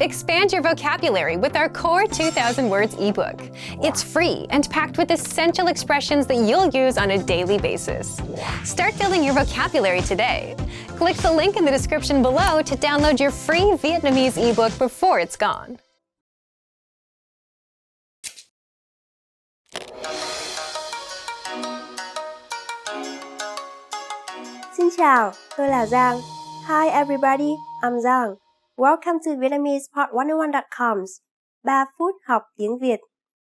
Expand your vocabulary with our Core 2000 Words ebook. It's free and packed with essential expressions that you'll use on a daily basis. Start building your vocabulary today. Click the link in the description below to download your free Vietnamese ebook before it's gone. Xin chào, tôi là Giang. Hi everybody, I'm Giang. Welcome to VietnamesePod101.com's 3 phút học tiếng Việt,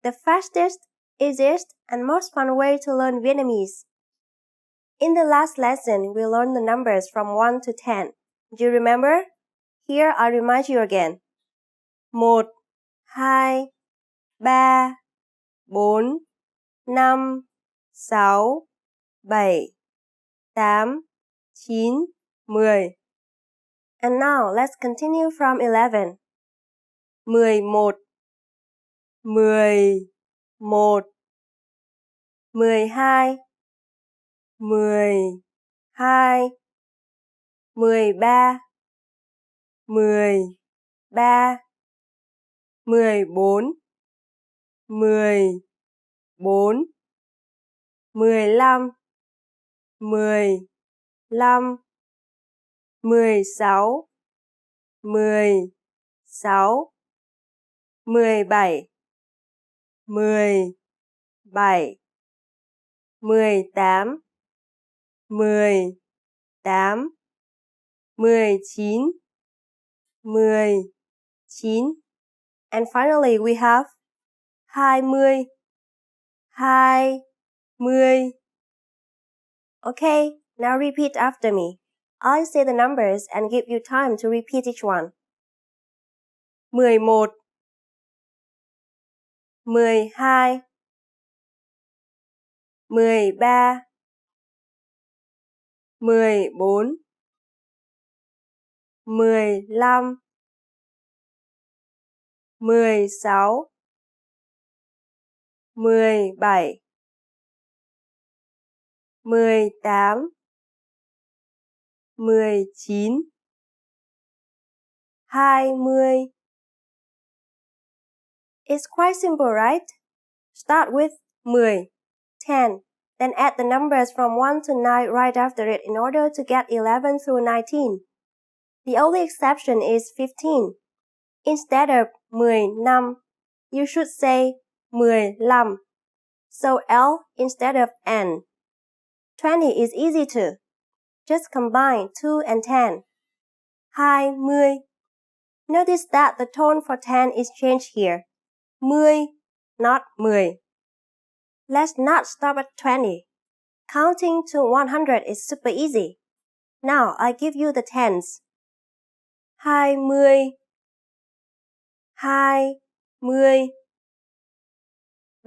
the fastest, easiest, and most fun way to learn Vietnamese. In the last lesson, we learned the numbers from 1 to 10. Do you remember? Here I remind you again. 1, 2, 3, 4, 5, 6, 7, 8, 9, 10. And now let's continue from 11. 11, 11, 12, 12, 13, 13, 14, 14, 15, 15, 16, 16, 17, 17, 18, 18, 19, 19, and finally we have 20, 20. Okay, now repeat after me. I'll say the numbers and give you time to repeat each one. 11, 12, 13, 14, 15, 16, 17, 18, 19, 20. It's quite simple, right? Start with 10, 10, then add the numbers from 1 to 9 right after it in order to get 11 through 19. The only exception is 15. Instead of 15, you should say 15. So L instead of N. 20 is easy too. Just combine 2 and 10. 20. Notice that the tone for 10 is changed here. 10, not 10. Let's not stop at 20. Counting to 100 is super easy. Now I give you the tens. 20, 20,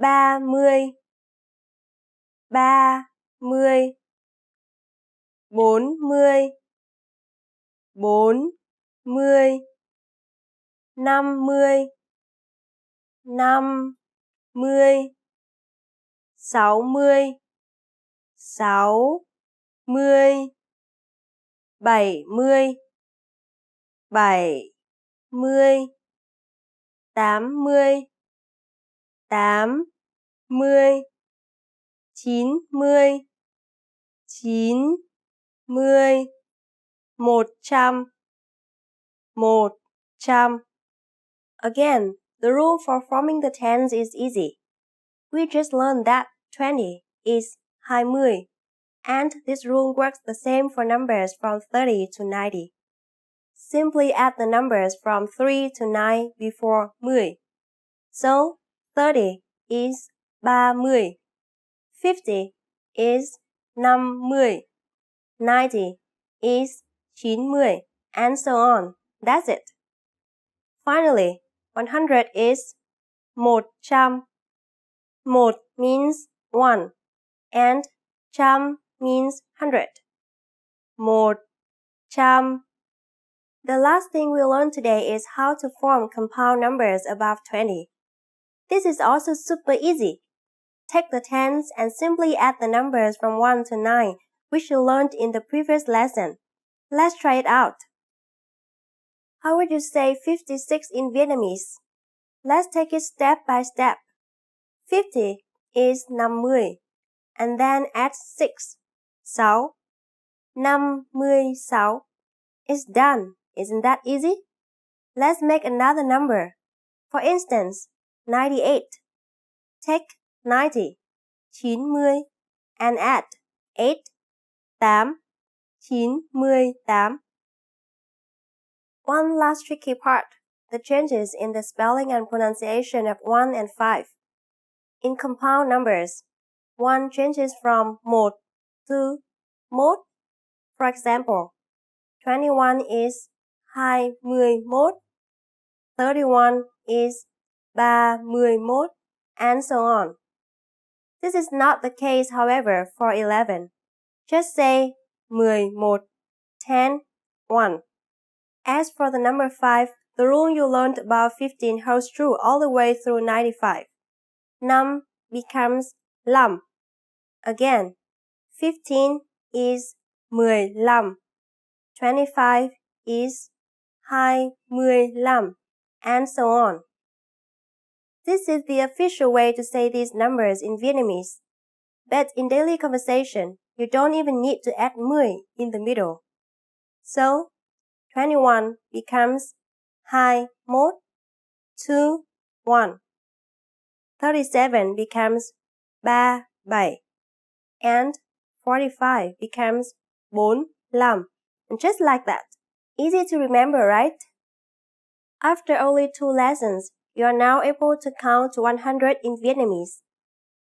30, 30, 40, 40, 50, 50, 60, 60, 70, 70, 80, 80, 90, 90, 90, 100, 100. Again, the rule for forming the tens is easy. We just learned that 20 is 20, and this rule works the same for numbers from 30 to 90. Simply add the numbers from 3 to 9 before 10. So, 30 is 30, 50 is 50, 90 is 90, and so on. That's it. Finally, 100 is 100. 1 means 1, and 100 means 100. 100. The last thing we learned today is how to form compound numbers above 20. This is also super easy. Take the tens and simply add the numbers from 1 to 9, which you learned in the previous lesson. Let's try it out. How would you say 56 in Vietnamese? Let's take it step by step. 50 is 50, and then add 6, 6. 56. It's done. Isn't that easy? Let's make another number. For instance, 98. Take 90, 90, and add 8, 8, 98. One last tricky part, the changes in the spelling and pronunciation of 1 and 5. In compound numbers, 1 changes from 1 to 1. For example, 21 is 21, 31 is 31, and so on. This is not the case, however, for 11. Just say 11, 10, 1. As for the number 5, the rule you learned about 15 holds true all the way through 95. 5 becomes 5. Again, 15 is 15. 25 is 25, and so on. This is the official way to say these numbers in Vietnamese. But in daily conversation, you don't even need to add 10 in the middle. So, 21 becomes 21, 2, 1. 37 becomes 37, and 45 becomes 45. And just like that. Easy to remember, right? After only 2 lessons, you are now able to count to 100 in Vietnamese.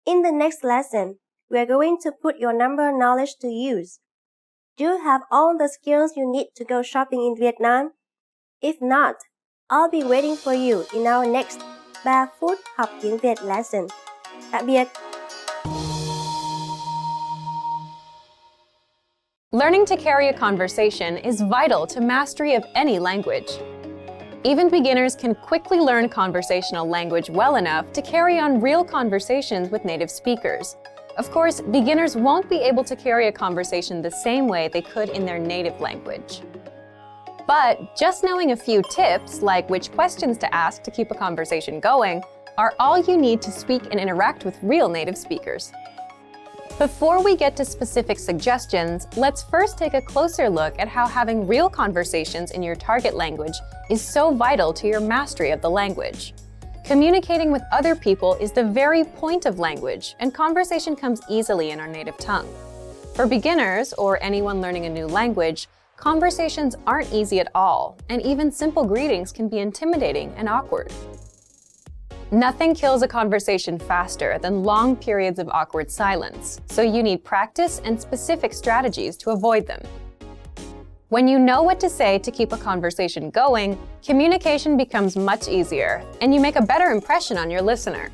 In the next lesson, we are going to put your number knowledge to use. Do you have all the skills you need to go shopping in Vietnam? If not, I'll be waiting for you in our next 3 phút học tiếng Việt lesson. Tạm biệt! Learning to carry a conversation is vital to mastery of any language. Even beginners can quickly learn conversational language well enough to carry on real conversations with native speakers. Of course, beginners won't be able to carry a conversation the same way they could in their native language. But just knowing a few tips, like which questions to ask to keep a conversation going, are all you need to speak and interact with real native speakers. Before we get to specific suggestions, let's first take a closer look at how having real conversations in your target language is so vital to your mastery of the language. Communicating with other people is the very point of language, and conversation comes easily in our native tongue. For beginners, or anyone learning a new language, conversations aren't easy at all, and even simple greetings can be intimidating and awkward. Nothing kills a conversation faster than long periods of awkward silence, so you need practice and specific strategies to avoid them. When you know what to say to keep a conversation going, communication becomes much easier, and you make a better impression on your listener.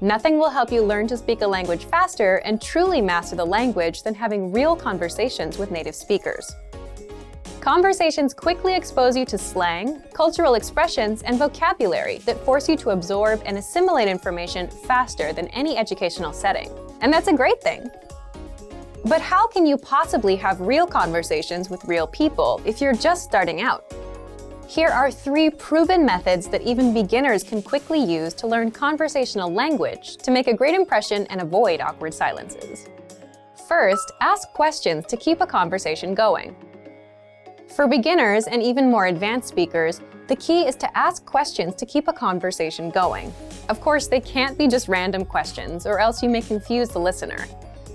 Nothing will help you learn to speak a language faster and truly master the language than having real conversations with native speakers. Conversations quickly expose you to slang, cultural expressions, and vocabulary that force you to absorb and assimilate information faster than any educational setting. And that's a great thing. But how can you possibly have real conversations with real people if you're just starting out? Here are 3 proven methods that even beginners can quickly use to learn conversational language to make a great impression and avoid awkward silences. First, ask questions to keep a conversation going. For beginners and even more advanced speakers, the key is to ask questions to keep a conversation going. Of course, they can't be just random questions, or else you may confuse the listener.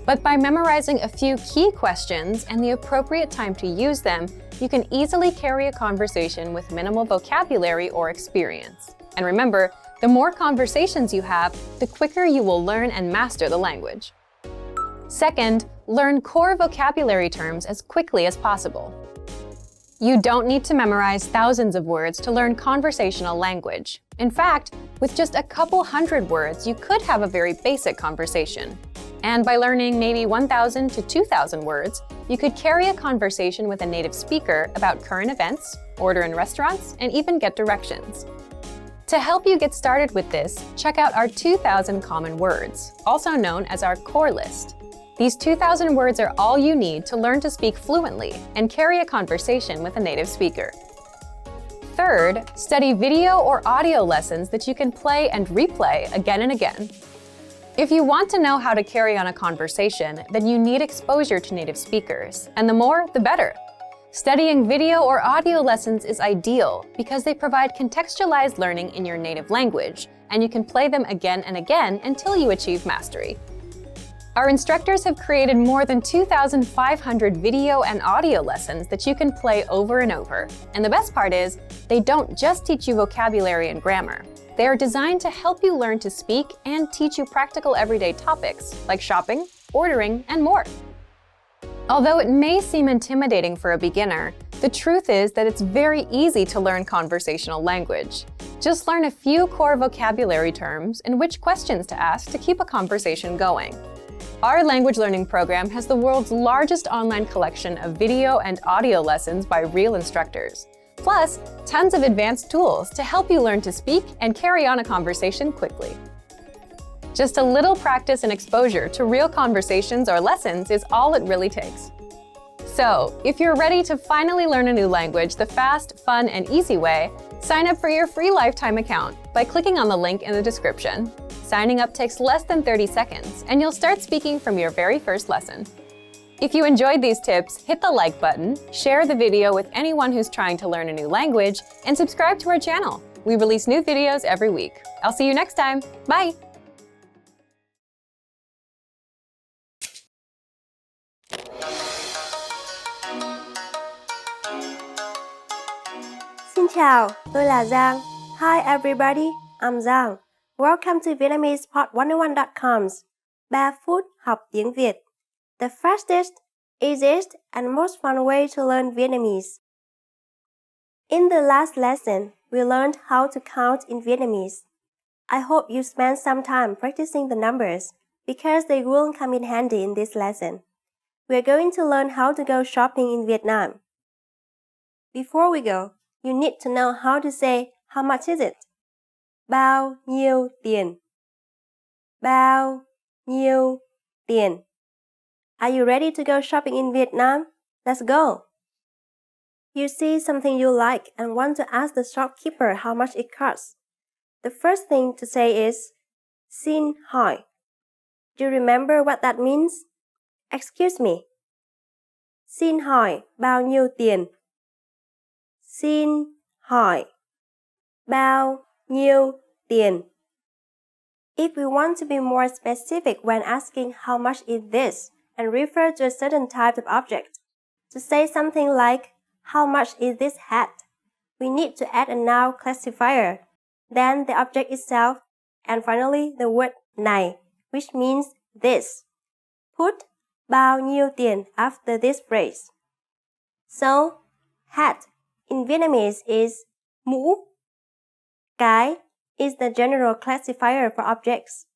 But by memorizing a few key questions and the appropriate time to use them, you can easily carry a conversation with minimal vocabulary or experience. And remember, the more conversations you have, the quicker you will learn and master the language. Second, learn core vocabulary terms as quickly as possible. You don't need to memorize thousands of words to learn conversational language. In fact, with just a couple hundred words, you could have a very basic conversation. And by learning maybe 1,000 to 2,000 words, you could carry a conversation with a native speaker about current events, order in restaurants, and even get directions. To help you get started with this, check out our 2,000 common words, also known as our core list. These 2,000 words are all you need to learn to speak fluently and carry a conversation with a native speaker. third, study video or audio lessons that you can play and replay again and again. If you want to know how to carry on a conversation, then you need exposure to native speakers, and the more, the better. Studying video or audio lessons is ideal because they provide contextualized learning in your native language, and you can play them again and again until you achieve mastery. Our instructors have created more than 2,500 video and audio lessons that you can play over and over. And the best part is, they don't just teach you vocabulary and grammar. They are designed to help you learn to speak and teach you practical everyday topics like shopping, ordering, and more. Although it may seem intimidating for a beginner, the truth is that it's very easy to learn conversational language. Just learn a few core vocabulary terms and which questions to ask to keep a conversation going. Our language learning program has the world's largest online collection of video and audio lessons by real instructors, plus tons of advanced tools to help you learn to speak and carry on a conversation quickly. Just a little practice and exposure to real conversations or lessons is all it really takes. So, if you're ready to finally learn a new language the fast, fun, and easy way, sign up for your free lifetime account by clicking on the link in the description. Signing up takes less than 30 seconds, and you'll start speaking from your very first lesson. If you enjoyed these tips, hit the like button, share the video with anyone who's trying to learn a new language, and subscribe to our channel. We release new videos every week. I'll see you next time. Bye! Xin chào, tôi là Giang. Hi everybody, I'm Giang. Welcome to VietnamesePod101.com's 3 phút học tiếng Việt, the fastest, easiest, and most fun way to learn Vietnamese. In the last lesson, we learned how to count in Vietnamese. I hope you spent some time practicing the numbers because they will come in handy in this lesson. We are going to learn how to go shopping in Vietnam. Before we go, you need to know how to say how much is it? Bao nhiêu tiền? Bao nhiêu tiền? Are you ready to go shopping in Vietnam? Let's go! You see something you like and want to ask the shopkeeper how much it costs. The first thing to say is Xin hỏi. Do you remember what that means? Excuse me. Xin hỏi bao nhiêu tiền? Xin hỏi bao nhiêu tiền? If we want to be more specific when asking how much is this and refer to a certain type of object, to say something like how much is this hat, we need to add a noun classifier, then the object itself, and finally the word này, which means this. Put bao nhiêu tiền after this phrase. So, hat in Vietnamese is mũ. Cái is the general classifier for objects.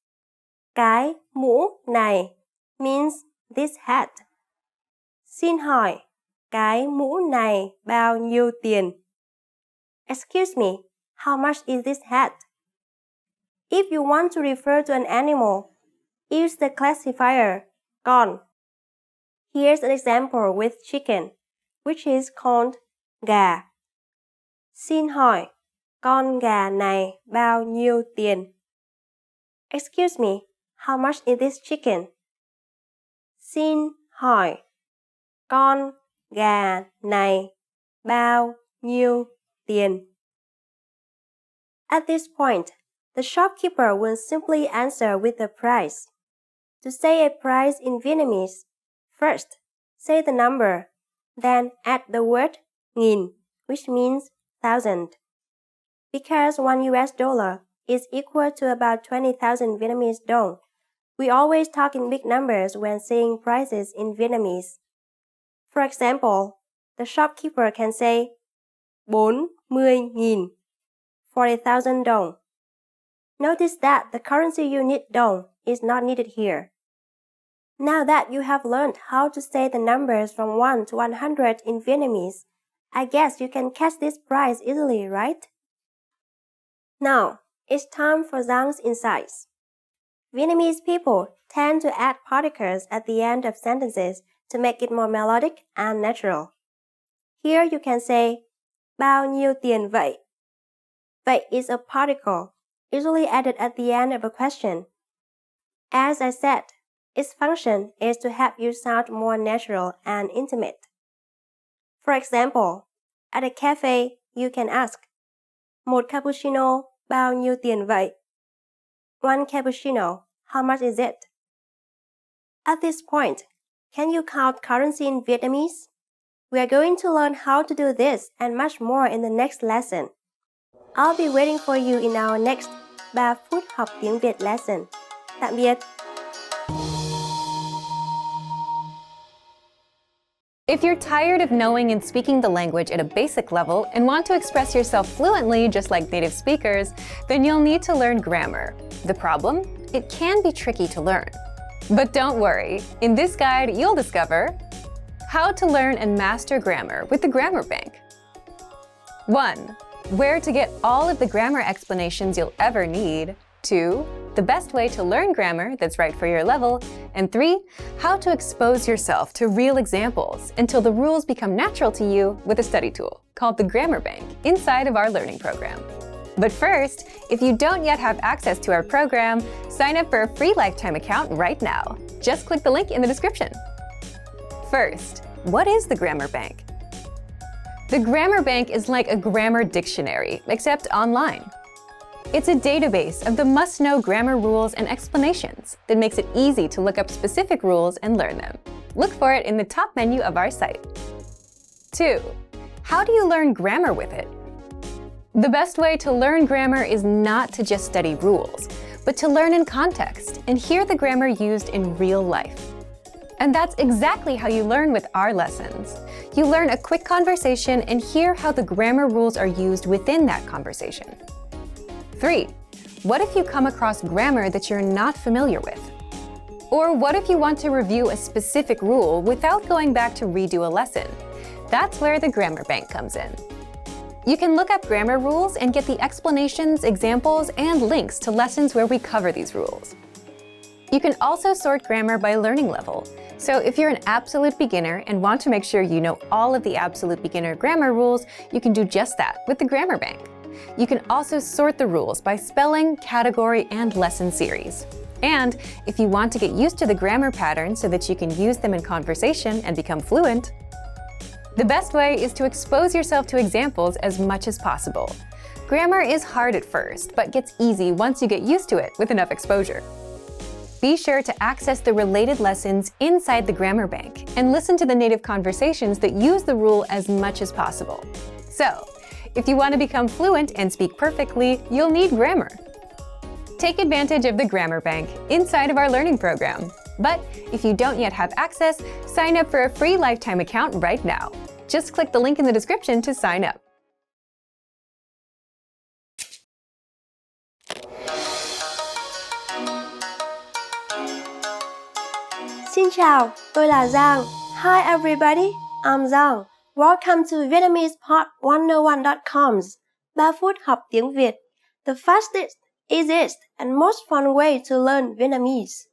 Cái mũ này means this hat. Xin hỏi, cái mũ này bao nhiêu tiền? Excuse me, how much is this hat? If you want to refer to an animal, use the classifier con. Here's an example with chicken, which is called gà. Xin hỏi, con gà này bao nhiêu tiền? Excuse me, how much is this chicken? Xin hỏi, con gà này bao nhiêu tiền? At this point, the shopkeeper will simply answer with the price. To say a price in Vietnamese, first, say the number, then add the word nghìn, which means 1,000. Because $1 is equal to about 20,000 Vietnamese đồng, we always talk in big numbers when saying prices in Vietnamese. For example, the shopkeeper can say 40.000, 40,000 đồng. Notice that the currency unit đồng is not needed here. Now that you have learned how to say the numbers from 1 to 100 in Vietnamese, I guess you can catch this price easily, right? Now, it's time for Giang's insights. Vietnamese people tend to add particles at the end of sentences to make it more melodic and natural. Here you can say bao nhiêu tiền vậy? Vậy is a particle, usually added at the end of a question. As I said, its function is to help you sound more natural and intimate. For example, at a cafe, you can ask, một cappuccino bao nhiêu tiền vậy? One cappuccino, how much is it? At this point, can you count currency in Vietnamese? We are going to learn how to do this and much more in the next lesson. I'll be waiting for you in our next 3 phút học tiếng Việt lesson. Tạm biệt! If you're tired of knowing and speaking the language at a basic level and want to express yourself fluently just like native speakers, then you'll need to learn grammar. The problem? It can be tricky to learn. But don't worry, in this guide you'll discover how to learn and master grammar with the Grammar Bank. 1. Where to get all of the grammar explanations you'll ever need. 2. The best way to learn grammar that's right for your level. And 3. How to expose yourself to real examples until the rules become natural to you with a study tool called the Grammar Bank inside of our learning program. But first, if you don't yet have access to our program, sign up for a free lifetime account right now. Just click the link in the description. First, what is the Grammar Bank? The Grammar Bank is like a grammar dictionary, except online. It's a database of the must-know grammar rules and explanations that makes it easy to look up specific rules and learn them. Look for it in the top menu of our site. 2. How do you learn grammar with it? The best way to learn grammar is not to just study rules, but to learn in context and hear the grammar used in real life. And that's exactly how you learn with our lessons. You learn a quick conversation and hear how the grammar rules are used within that conversation. 3. What if you come across grammar that you're not familiar with? Or what if you want to review a specific rule without going back to redo a lesson? That's where the Grammar Bank comes in. You can look up grammar rules and get the explanations, examples, and links to lessons where we cover these rules. You can also sort grammar by learning level. So if you're an absolute beginner and want to make sure you know all of the absolute beginner grammar rules, you can do just that with the Grammar Bank. You can also sort the rules by spelling, category, and lesson series. And if you want to get used to the grammar patterns so that you can use them in conversation and become fluent, the best way is to expose yourself to examples as much as possible. Grammar is hard at first, but gets easy once you get used to it with enough exposure. Be sure to access the related lessons inside the Grammar Bank and listen to the native conversations that use the rule as much as possible. So, if you want to become fluent and speak perfectly, you'll need grammar. Take advantage of the Grammar Bank inside of our learning program. But if you don't yet have access, sign up for a free lifetime account right now. Just click the link in the description to sign up. Xin chào, tôi là Giang. Hi everybody, I'm Giang. Welcome to VietnamesePod101.com's 3 phút học tiếng Việt, the fastest, easiest, and most fun way to learn Vietnamese.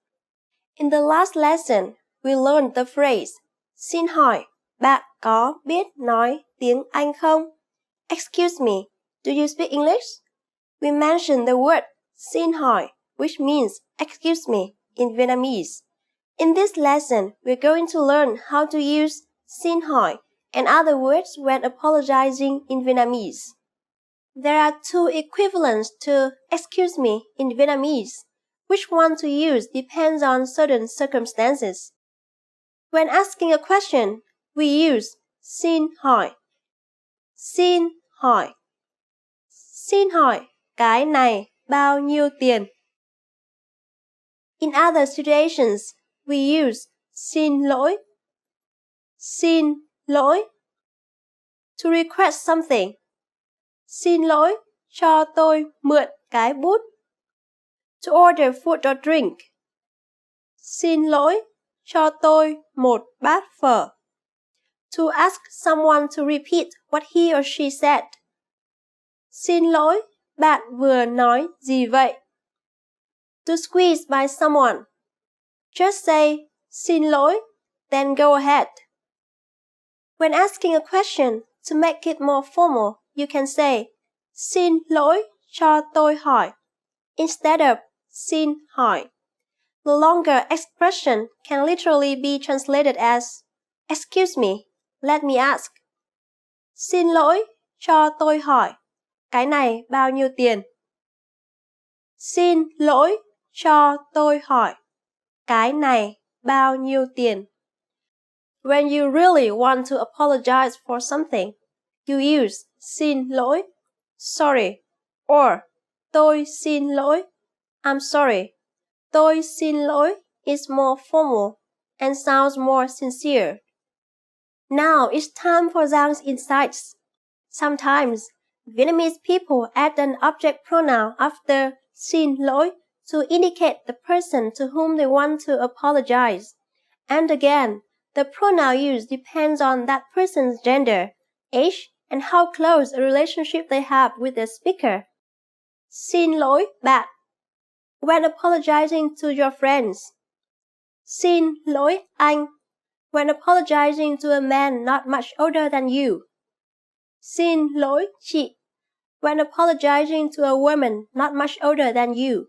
In the last lesson, we learned the phrase Xin hỏi, bạn có biết nói tiếng Anh không? Excuse me, do you speak English? We mentioned the word xin hỏi, which means excuse me in Vietnamese. In this lesson, we're going to learn how to use xin hỏi and other words when apologizing in Vietnamese. There are two equivalents to excuse me in Vietnamese. Which one to use depends on certain circumstances. When asking a question, we use xin hỏi. Xin hỏi. Xin hỏi, cái này bao nhiêu tiền? In other situations, we use xin lỗi. Xin lỗi. To request something. Xin lỗi, cho tôi mượn cái bút. To order food or drink. Xin lỗi, cho tôi một bát phở. To ask someone to repeat what he or she said. Xin lỗi, bạn vừa nói gì vậy? To squeeze by someone. Just say, xin lỗi, then go ahead. When asking a question, To make it more formal, you can say xin lỗi cho tôi hỏi instead of xin hỏi. The longer expression can literally be translated as excuse me, let me ask. Xin lỗi cho tôi hỏi, cái này bao nhiêu tiền? Xin lỗi cho tôi hỏi, cái này bao nhiêu tiền? When you really want to apologize for something, you use xin lỗi, sorry, or tôi xin lỗi, I'm sorry. Tôi xin lỗi is more formal and sounds more sincere. Now it's time for Giang's insights. Sometimes, Vietnamese people add an object pronoun after xin lỗi to indicate the person to whom they want to apologize. And again, the pronoun used depends on that person's gender, age, and how close a relationship they have with the speaker. Xin lỗi bạn when apologizing to your friends. Xin lỗi anh when apologizing to a man not much older than you. Xin lỗi chị when apologizing to a woman not much older than you.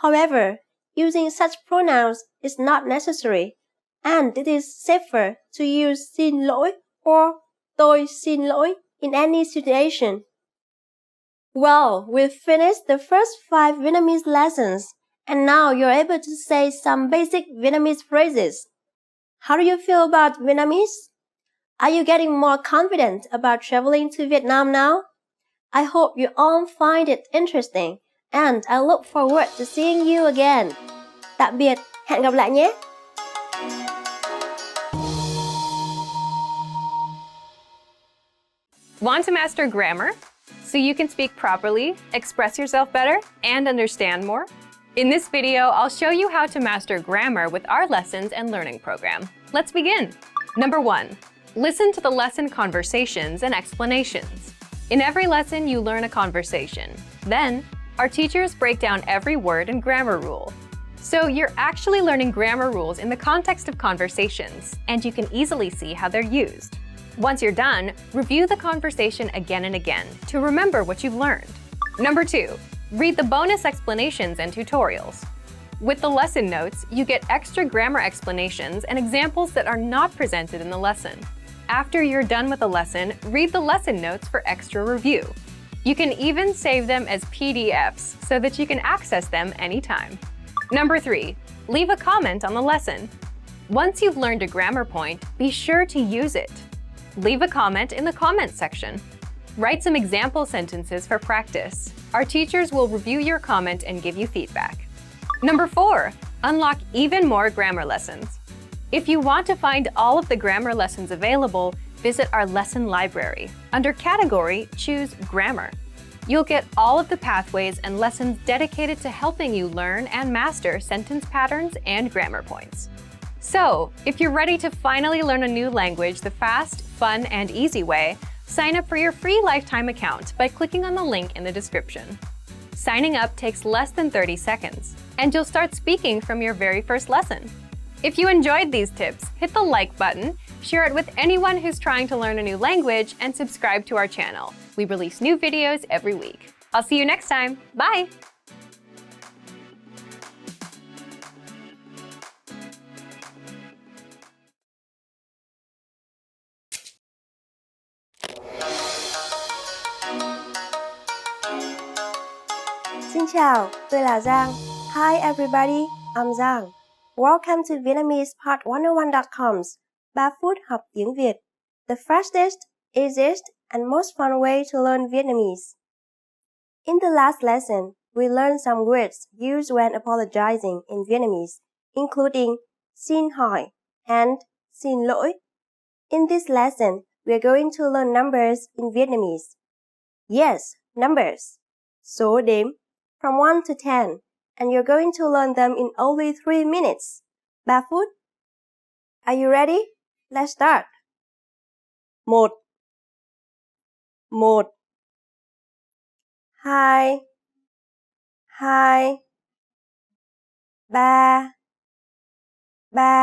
However, using such pronouns is not necessary, and it is safer to use xin lỗi or tôi xin lỗi in any situation. Well, we've finished the first 5 Vietnamese lessons, and now you're able to say some basic Vietnamese phrases. How do you feel about Vietnamese? Are you getting more confident about traveling to Vietnam now? I hope you all find it interesting, and I look forward to seeing you again. Tạm biệt, hẹn gặp lại nhé! Want to master grammar so you can speak properly, express yourself better, and understand more? In this video, I'll show you how to master grammar with our lessons and learning program. Let's begin. Number 1. Listen to the lesson conversations and explanations. In every lesson, you learn a conversation. Then, our teachers break down every word and grammar rule. So you're actually learning grammar rules in the context of conversations, and you can easily see how they're used. Once you're done, review the conversation again and again to remember what you've learned. Number 2. Read the bonus explanations and tutorials. With the lesson notes, you get extra grammar explanations and examples that are not presented in the lesson. After you're done with the lesson, read the lesson notes for extra review. You can even save them as PDFs so that you can access them anytime. Number 3. Leave a comment on the lesson. Once you've learned a grammar point, be sure to use it. Leave a comment in the comments section. Write some example sentences for practice. Our teachers will review your comment and give you feedback. Number 4. Unlock even more grammar lessons. If you want to find all of the grammar lessons available, visit our lesson library. Under Category, choose Grammar. You'll get all of the pathways and lessons dedicated to helping you learn and master sentence patterns and grammar points. So, if you're ready to finally learn a new language the fast, fun, and easy way, sign up for your free lifetime account by clicking on the link in the description. Signing up takes less than 30 seconds, and you'll start speaking from your very first lesson. If you enjoyed these tips, hit the like button, share it with anyone who's trying to learn a new language, and subscribe to our channel. We release new videos every week. I'll see you next time. Bye! Xin chào, tôi là Giang. Hi everybody, I'm Giang. Welcome to Vietnamese Part101.com's 3 phút học tiếng Việt, the fastest, easiest, and most fun way to learn Vietnamese. In the last lesson, we learned some words used when apologizing in Vietnamese, including xin hỏi and xin lỗi. In this lesson, we are going to learn numbers in Vietnamese. Yes, numbers. Số đếm, from 1 to 10, and you're going to learn them in only 3 minutes. 3 phút. Are you ready? Let's start. 1 1 2 2 3 3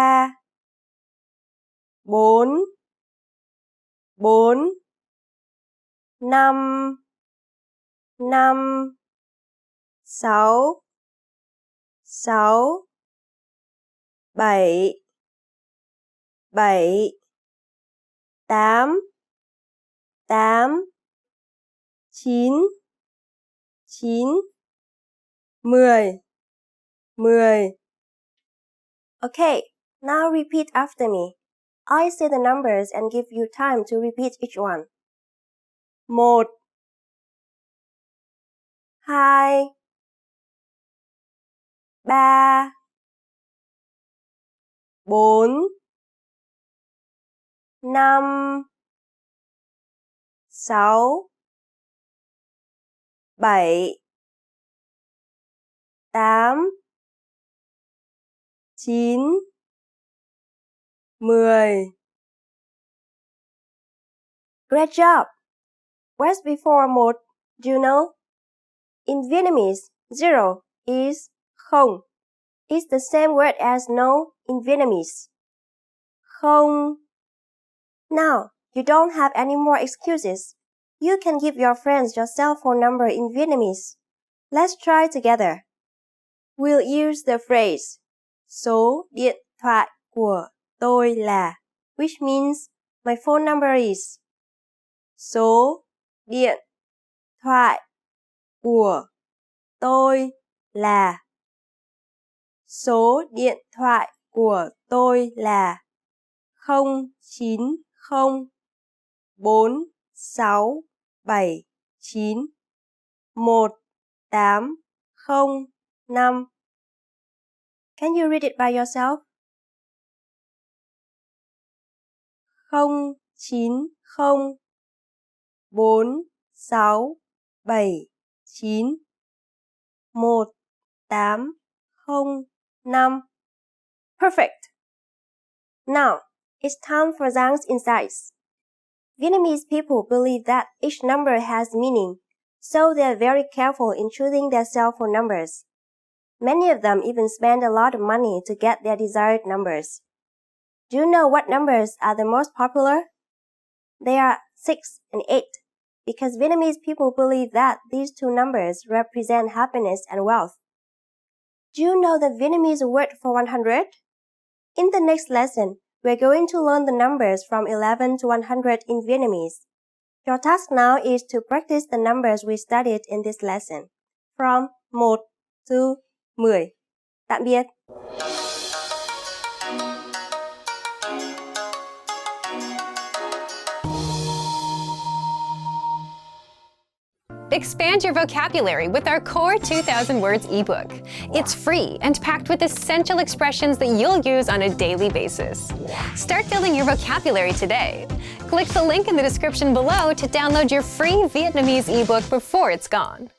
4 4 5 5 6 6 7 7 8 8 9 9 10 10. Okay, now repeat after me. I say the numbers and give you time to repeat each one. 1 2 3 4 5 6 7 8 9 10. Great job! What's before 1? Do you know? In Vietnamese, 0 is không. It's the same word as no in Vietnamese. Không. Now, you don't have any more excuses. You can give your friends your cell phone number in Vietnamese. Let's try together. We'll use the phrase số điện thoại của tôi là, which means my phone number is. Số điện thoại của tôi là. Số điện thoại của tôi là 090 4679 1805. Can you read it by yourself? 090 4679 1805. Perfect! Now, it's time for Giang's insights. Vietnamese people believe that each number has meaning, so they are very careful in choosing their cell phone numbers. Many of them even spend a lot of money to get their desired numbers. Do you know what numbers are the most popular? They are 6 and 8, because Vietnamese people believe that these two numbers represent happiness and wealth. Do you know the Vietnamese word for 100? In the next lesson, we're going to learn the numbers from 11 to 100 in Vietnamese. Your task now is to practice the numbers we studied in this lesson, from 1 to 10. Tạm biệt! Expand your vocabulary with our Core 2000 Words ebook. It's free and packed with essential expressions that you'll use on a daily basis. Start building your vocabulary today. Click the link in the description below to download your free Vietnamese ebook before it's gone.